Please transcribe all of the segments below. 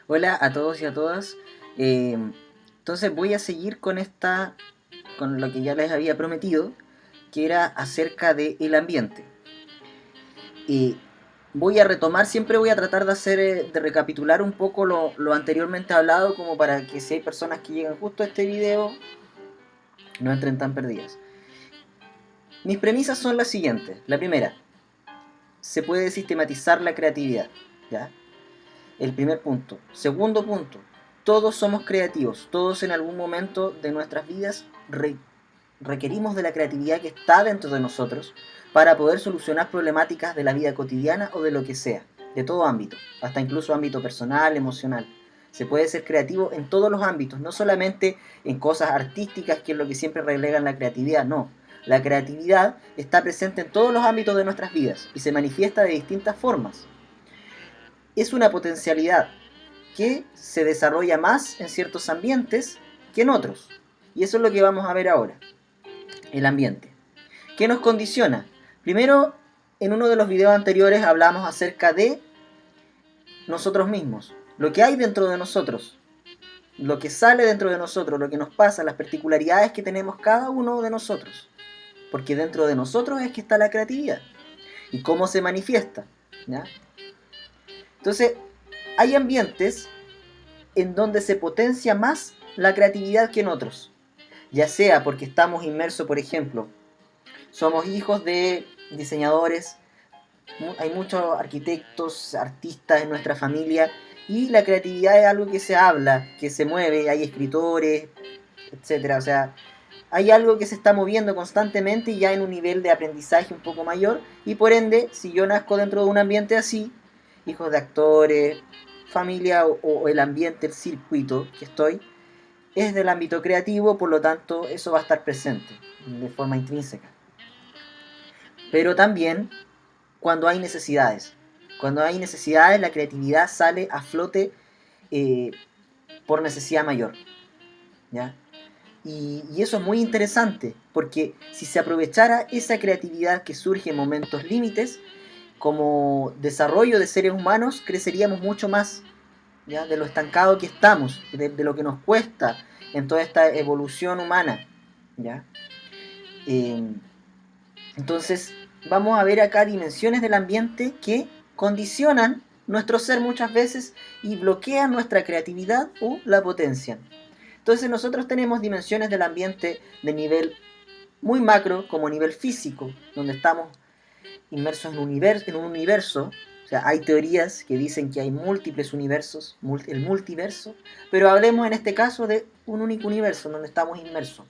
Hola a todos y a todas. Eh, entonces voy a seguir con lo que ya les había prometido, que era acerca del ambiente. Y voy a retomar, siempre voy a tratar de recapitular un poco lo anteriormente hablado, como para que si hay personas que llegan justo a este video, no entren tan perdidas. Mis premisas son las siguientes. La primera, se puede sistematizar la creatividad, ¿ya? El primer punto. Segundo punto, todos somos creativos, todos en algún momento de nuestras vidas requerimos de la creatividad que está dentro de nosotros para poder solucionar problemáticas de la vida cotidiana o de lo que sea, de todo ámbito, hasta incluso ámbito personal, emocional. Se puede ser creativo en todos los ámbitos, no solamente en cosas artísticas, que es lo que siempre relegan la creatividad, no. La creatividad está presente en todos los ámbitos de nuestras vidas y se manifiesta de distintas formas. Es una potencialidad que se desarrolla más en ciertos ambientes que en otros. Y eso es lo que vamos a ver ahora, el ambiente. ¿Qué nos condiciona? Primero, en uno de los videos anteriores hablamos acerca de nosotros mismos, lo que hay dentro de nosotros, lo que sale dentro de nosotros, lo que nos pasa, las particularidades que tenemos cada uno de nosotros. Porque dentro de nosotros es que está la creatividad. ¿Y cómo se manifiesta? ¿Ya? Entonces, hay ambientes en donde se potencia más la creatividad que en otros. Ya sea porque estamos inmersos, por ejemplo, somos hijos de diseñadores, hay muchos arquitectos, artistas en nuestra familia, y la creatividad es algo que se habla, que se mueve, hay escritores, etcétera. O sea, hay algo que se está moviendo constantemente y ya en un nivel de aprendizaje un poco mayor, y por ende, si yo nazco dentro de un ambiente así, hijos de actores, familia o el ambiente, el circuito que estoy, es del ámbito creativo, por lo tanto eso va a estar presente de forma intrínseca. Pero también cuando hay necesidades. Cuando hay necesidades, la creatividad sale a flote eh, por necesidad mayor. ¿Ya? Y eso es muy interesante, porque si se aprovechara esa creatividad que surge en momentos límites, como desarrollo de seres humanos, creceríamos mucho más, ¿ya? De lo estancado que estamos, de lo que nos cuesta en toda esta evolución humana. ¿Ya? Eh, entonces, vamos a ver acá dimensiones del ambiente que condicionan nuestro ser muchas veces y bloquean nuestra creatividad o la potencian. Entonces nosotros tenemos dimensiones del ambiente de nivel muy macro, como nivel físico, donde estamos inmersos en un universo. O sea, hay teorías que dicen que hay múltiples universos, el multiverso, pero hablemos en este caso de un único universo donde estamos inmersos.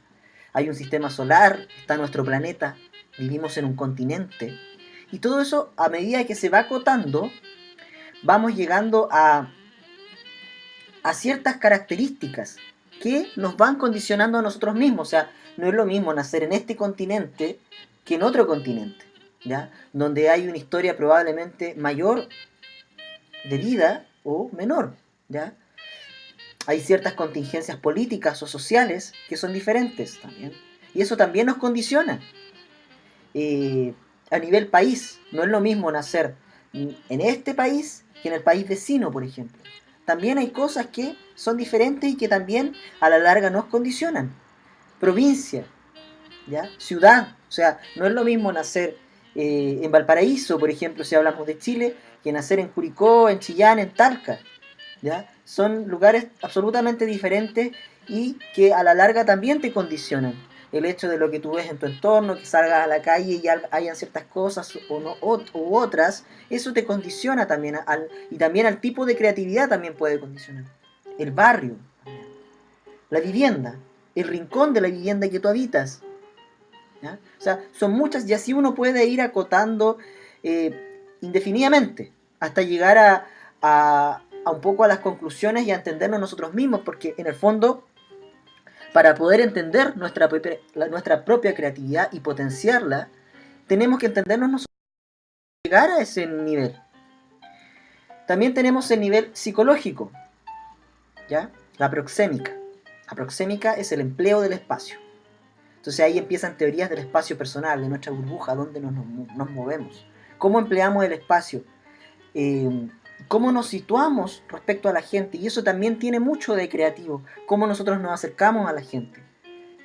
Hay un sistema solar, está nuestro planeta, vivimos en un continente, y todo eso, a medida que se va acotando, vamos llegando a ciertas características que nos van condicionando a nosotros mismos. O sea, no es lo mismo nacer en este continente que en otro continente, ¿ya? Donde hay una historia probablemente mayor de vida o menor, ¿ya? Hay ciertas contingencias políticas o sociales que son diferentes también. Y eso también nos condiciona. Eh, a nivel país, no es lo mismo nacer en este país que en el país vecino, por ejemplo. También hay cosas que son diferentes y que también a la larga nos condicionan. Provincia, ¿ya? Ciudad, o sea, no es lo mismo nacer en Valparaíso, por ejemplo, si hablamos de Chile, que nacer en Curicó, en Chillán, en Talca, ¿ya? Son lugares absolutamente diferentes y que a la larga también te condicionan. El hecho de lo que tú ves en tu entorno, que salgas a la calle y hayan ciertas cosas o no, u otras, eso te condiciona también y también al tipo de creatividad también puede condicionar. El barrio, la vivienda, el rincón de la vivienda que tú habitas, ¿ya? O sea, son muchas y así uno puede ir acotando indefinidamente hasta llegar a un poco a las conclusiones y a entendernos nosotros mismos, porque en el fondo, para poder entender nuestra propia creatividad y potenciarla, tenemos que entendernos nosotros y llegar a ese nivel. También tenemos el nivel psicológico, ¿ya? La proxémica. La proxémica es el empleo del espacio. Entonces ahí empiezan teorías del espacio personal, de nuestra burbuja, dónde nos movemos, cómo empleamos el espacio. cómo nos situamos respecto a la gente, y eso también tiene mucho de creativo, cómo nosotros nos acercamos a la gente.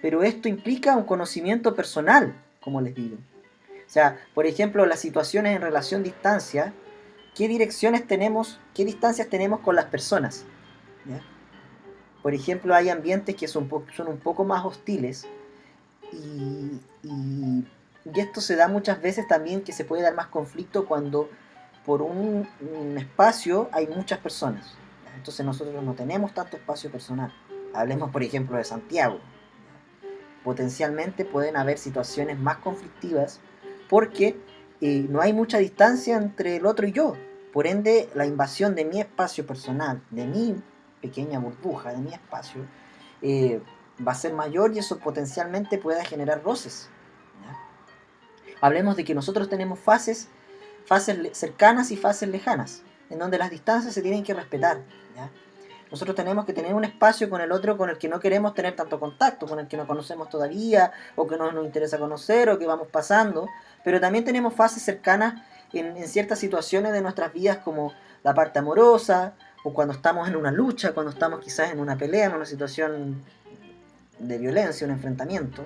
Pero esto implica un conocimiento personal, como les digo. O sea, por ejemplo, las situaciones en relación-distancia, ¿qué direcciones tenemos, qué distancias tenemos con las personas? ¿Ya? Por ejemplo, hay ambientes que son un poco más hostiles y esto se da muchas veces también que se puede dar más conflicto cuando por un espacio hay muchas personas. Entonces nosotros no tenemos tanto espacio personal. Hablemos, por ejemplo, de Santiago. Potencialmente pueden haber situaciones más conflictivas porque no hay mucha distancia entre el otro y yo. Por ende, la invasión de mi espacio personal, de mi pequeña burbuja, de mi espacio, eh, va a ser mayor y eso potencialmente pueda generar roces. ¿Ya? Hablemos de que nosotros tenemos fases cercanas y fases lejanas, en donde las distancias se tienen que respetar. ¿Ya? Nosotros tenemos que tener un espacio con el otro con el que no queremos tener tanto contacto, con el que no conocemos todavía, o que no nos interesa conocer, o que vamos pasando, pero también tenemos fases cercanas en ciertas situaciones de nuestras vidas, como la parte amorosa, o cuando estamos en una lucha, cuando estamos quizás en una pelea, en una situación de violencia, un enfrentamiento,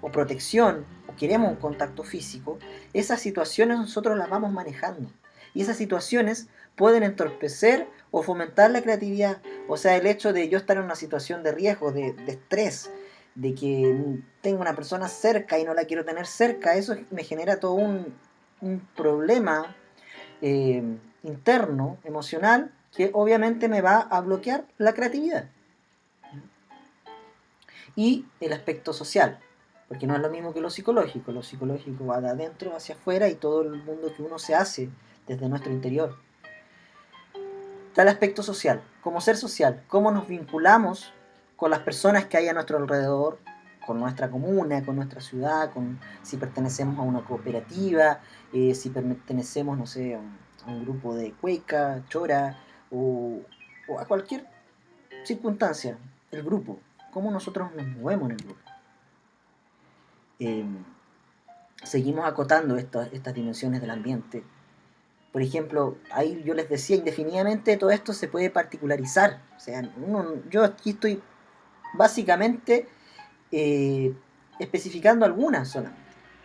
o protección, o queremos un contacto físico, esas situaciones nosotros las vamos manejando. Y esas situaciones pueden entorpecer o fomentar la creatividad. O sea, el hecho de yo estar en una situación de riesgo, de estrés, de que tengo una persona cerca y no la quiero tener cerca, eso me genera todo un problema eh, interno, emocional, que obviamente me va a bloquear la creatividad. Y el aspecto social, porque no es lo mismo que lo psicológico va de adentro hacia afuera y todo el mundo que uno se hace desde nuestro interior. Está el aspecto social, como ser social, cómo nos vinculamos con las personas que hay a nuestro alrededor, con nuestra comuna, con nuestra ciudad, con si pertenecemos a una cooperativa, si pertenecemos, no sé, a un grupo de cueca, chora o a cualquier circunstancia, el grupo, cómo nosotros nos movemos en el grupo. Eh, Seguimos acotando estas dimensiones del ambiente. Por ejemplo, ahí yo les decía, indefinidamente todo esto se puede particularizar. O sea, yo aquí estoy básicamente eh, especificando algunas solamente.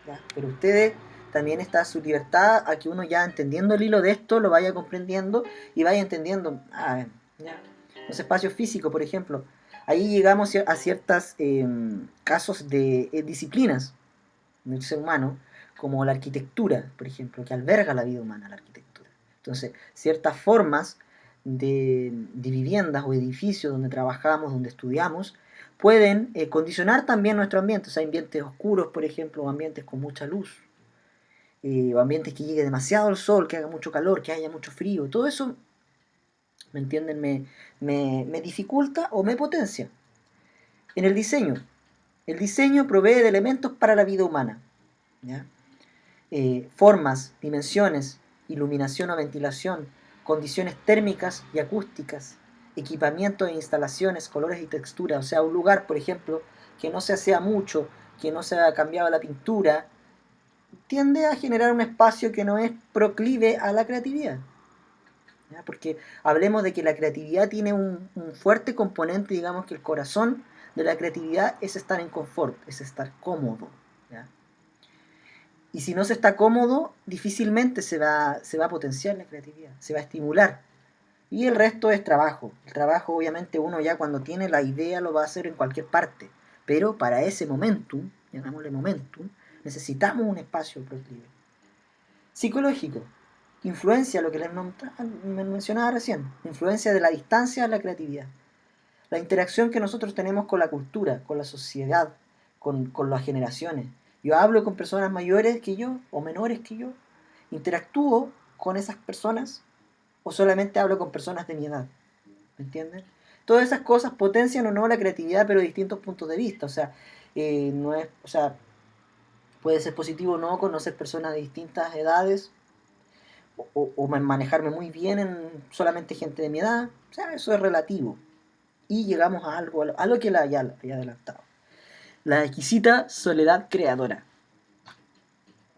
¿Ya? Pero ustedes también está su libertad a que uno ya entendiendo el hilo de esto lo vaya comprendiendo y vaya entendiendo ya, los espacios físicos, por ejemplo. Ahí llegamos a ciertos casos de disciplinas del ser humano, como la arquitectura, por ejemplo, que alberga la vida humana, la arquitectura. Entonces, ciertas formas de viviendas o edificios donde trabajamos, donde estudiamos, pueden condicionar también nuestro ambiente. O sea, ambientes oscuros, por ejemplo, o ambientes con mucha luz, o ambientes que llegue demasiado el sol, que haga mucho calor, que haya mucho frío. Todo eso, ¿me entienden? Me dificulta o me potencia. En el diseño provee de elementos para la vida humana. ¿Ya? Formas, dimensiones, iluminación o ventilación, condiciones térmicas y acústicas, equipamiento e instalaciones, colores y texturas. O sea, un lugar, por ejemplo, que no se asea mucho, que no se ha cambiado la pintura, tiende a generar un espacio que no es proclive a la creatividad. ¿Ya? Porque hablemos de que la creatividad tiene un fuerte componente, digamos que el corazón de la creatividad es estar en confort, es estar cómodo. ¿Ya? Y si no se está cómodo, difícilmente se va a potenciar la creatividad, se va a estimular. Y el resto es trabajo. El trabajo, obviamente, uno ya cuando tiene la idea lo va a hacer en cualquier parte. Pero para ese momentum, llamémosle momentum, necesitamos un espacio proclive. Psicológico. Influencia, lo que les mencionaba recién. Influencia de la distancia a la creatividad. La interacción que nosotros tenemos con la cultura, con la sociedad, con las generaciones. Yo hablo con personas mayores que yo o menores que yo. ¿Interactúo con esas personas o solamente hablo con personas de mi edad? ¿Me entienden? Todas esas cosas potencian o no la creatividad, pero de distintos puntos de vista. O sea, no es, o sea, puede ser positivo o no conocer personas de distintas edades o manejarme muy bien en solamente gente de mi edad. O sea, eso es relativo. Y llegamos a algo que ya había adelantado. La exquisita soledad creadora.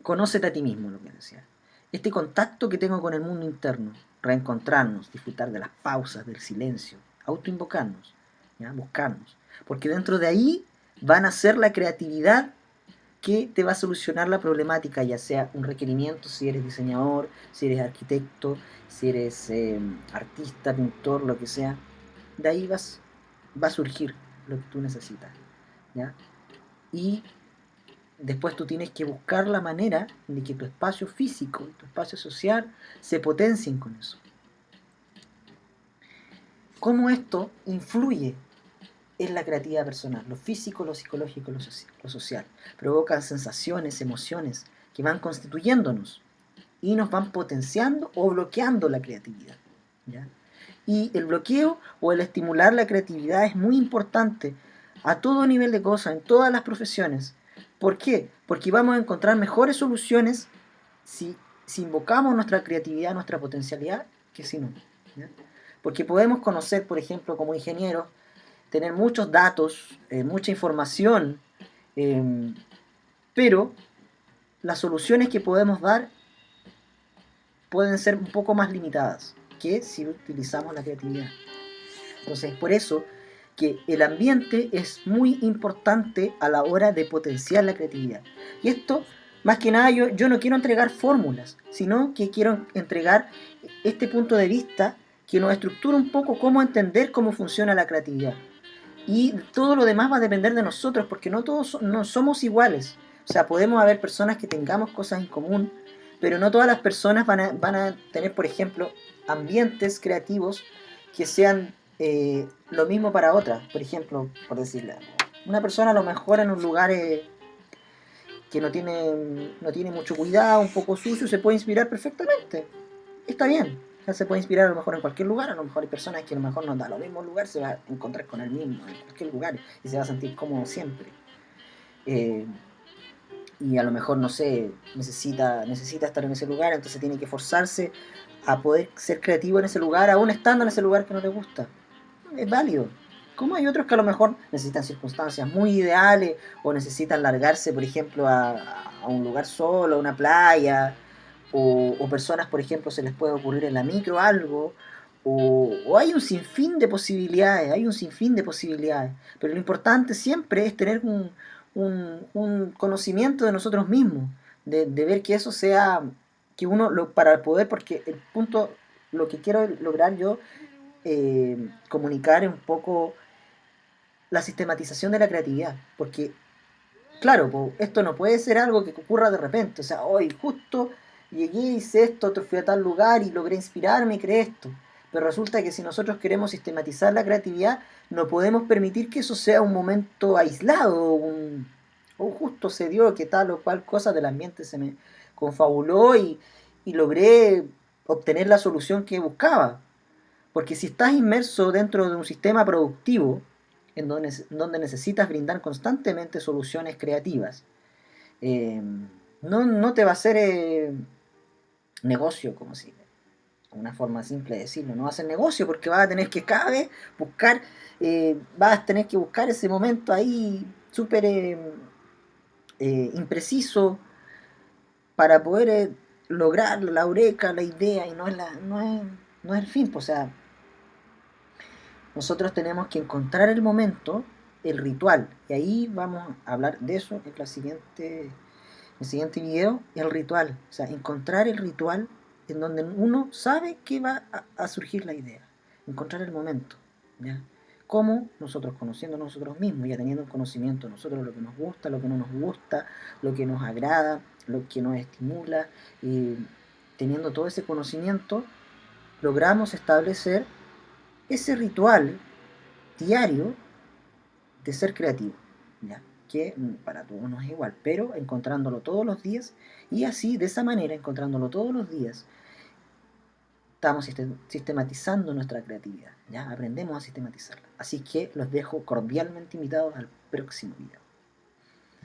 Conócete a ti mismo, lo que decía. Este contacto que tengo con el mundo interno. reencontrarnos, disfrutar de las pausas, del silencio, autoinvocarnos, ¿ya? Buscarnos. Porque dentro de ahí van a ser la creatividad que te va a solucionar la problemática, ya sea un requerimiento, si eres diseñador, si eres arquitecto, si eres artista, pintor, lo que sea. De ahí va a surgir lo que tú necesitas, ¿ya? Y después tú tienes que buscar la manera de que tu espacio físico y tu espacio social se potencien con eso. ¿Cómo esto influye en la creatividad personal? Lo físico, lo psicológico, lo social. Provocan sensaciones, emociones que van constituyéndonos y nos van potenciando o bloqueando la creatividad, ¿ya? Y el bloqueo o el estimular la creatividad es muy importante a todo nivel de cosas, en todas las profesiones. ¿Por qué? Porque vamos a encontrar mejores soluciones si invocamos nuestra creatividad, nuestra potencialidad, que si no, ¿ya? Porque podemos conocer, por ejemplo, como ingenieros, tener muchos datos, mucha información, eh, pero las soluciones que podemos dar pueden ser un poco más limitadas que si utilizamos la creatividad. Entonces, por eso que el ambiente es muy importante a la hora de potenciar la creatividad. Y esto, más que nada, yo no quiero entregar fórmulas, sino que quiero entregar este punto de vista que nos estructura un poco cómo entender cómo funciona la creatividad. Y todo lo demás va a depender de nosotros, porque no todos no somos iguales. O sea, podemos haber personas que tengamos cosas en común, pero no todas las personas van a tener, por ejemplo, ambientes creativos que sean lo mismo para otras. Por ejemplo, por decirle, una persona a lo mejor en un lugar que no tiene mucho cuidado, un poco sucio, se puede inspirar perfectamente. Está bien. O sea, se puede inspirar a lo mejor en cualquier lugar, a lo mejor hay personas que a lo mejor no da lo mismo lugar, se va a encontrar con el mismo en cualquier lugar y se va a sentir cómodo siempre. Eh, y a lo mejor, no sé, necesita estar en ese lugar, entonces tiene que forzarse a poder ser creativo en ese lugar, aún estando en ese lugar que no le gusta. Es válido. Como hay otros que a lo mejor necesitan circunstancias muy ideales o necesitan largarse, por ejemplo, a un lugar solo, a una playa, o personas, por ejemplo, se les puede ocurrir en la micro algo, o hay un sinfín de posibilidades, hay un sinfín de posibilidades. Pero lo importante siempre es tener un conocimiento de nosotros mismos, de ver que eso sea, que uno, para poder, porque el punto, lo que quiero lograr yo comunicar un poco la sistematización de la creatividad, porque claro, po, esto no puede ser algo que ocurra de repente, o sea, hoy justo llegué, hice esto, otro fui a tal lugar y logré inspirarme y creé esto, pero resulta que si nosotros queremos sistematizar la creatividad, no podemos permitir que eso sea un momento aislado, o justo se dio que tal o cual cosa del ambiente se me confabuló y logré obtener la solución que buscaba. Porque si estás inmerso dentro de un sistema productivo, donde necesitas brindar constantemente soluciones creativas, eh, no te va a ser negocio, como si, una forma simple de decirlo, no va a ser negocio porque vas a tener que cada vez buscar, vas a tener que buscar ese momento ahí súper impreciso para poder lograr la eureka, la idea, y no es el fin, pues, o sea, nosotros tenemos que encontrar el momento, el ritual, y ahí vamos a hablar de eso en el siguiente video, el ritual, o sea, encontrar el ritual en donde uno sabe que va a surgir la idea, encontrar el momento, ¿ya? Cómo nosotros conociendo a nosotros mismos, ya teniendo un conocimiento de nosotros, lo que nos gusta, lo que no nos gusta, lo que nos agrada, lo que nos estimula, y teniendo todo ese conocimiento, logramos establecer ese ritual diario de ser creativo, ¿ya? Que para todos no es igual, pero encontrándolo todos los días y así, de esa manera, encontrándolo todos los días, estamos sistematizando nuestra creatividad, ¿ya? Aprendemos a sistematizarla. Así que los dejo cordialmente invitados al próximo video.